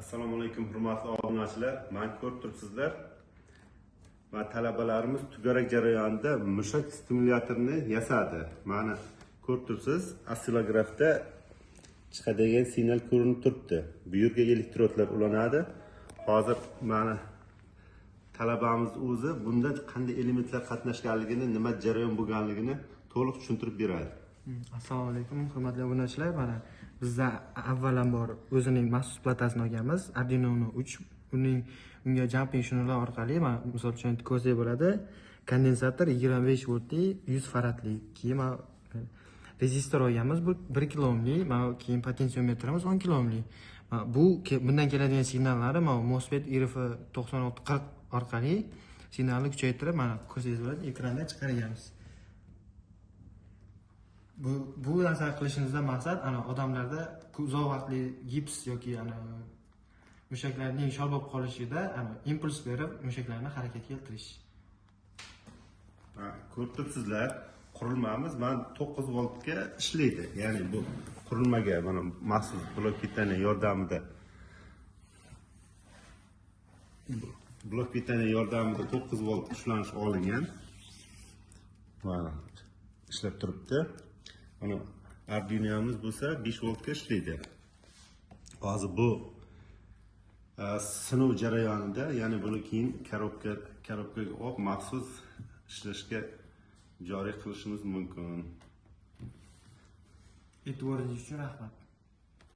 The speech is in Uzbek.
Assalomu alaykum hurmatli obunachilar. Men ko'rib turibsizlar. Va talabalarimiz to'garak jarayonida mushak stimulyatorini yasadi. Mana ko'rib turibsiz, oscillografda chiqadigan signal ko'rinib turibdi. Bu yerga elektrodlar ulanadi. Hozir mana talabamiz o'zi bunda qanday elementlar qatnashganligini, nima jarayon bo'lganligini to'liq tushuntirib beradi. Assalomu alaykum hurmatli obunachilar. Mana bizda avvalambor o'zining maxsus platasini olganmiz. Arduino Uno 3. Unga jumping shunlar orqali mana misol uchun ko'rsak bo'ladi. Kondensator 25 voltli 100 faradli. Keyin rezistor olganmiz. Bu 1 kilo ohmli, mana keyin potentsiometrimiz 10 kilo ohmli. Bundan keladigan signallari mana MOSFET RF9640 orqali signalni kuchaytirib, mana ko'rsangiz bo'ladi, ekranda chiqarganmiz. Bu narsani qilishimizdan maqsad odamlarda uzoq vaqtli gips yoki mushaklarning shol bo'lib qolishida impuls berib mushaklarni harakatga keltirish. Ko'rib turibsizlar, qurilmamiz mana 9 voltga ishlaydi. Ya'ni bu qurilmaga mana maxsus blok pitaniya yordamida 9 volt ushlanish olingan. Mana ishlab turibdi. Mana Arduino'miz bo'lsa 5 voltga ishlaydi. Hozir bu sinov jarayonida, ya'ni buni keyin korobkaga olib maxsus ishlashga joriy qilishimiz mumkin. E'tiboringiz uchun rahmat.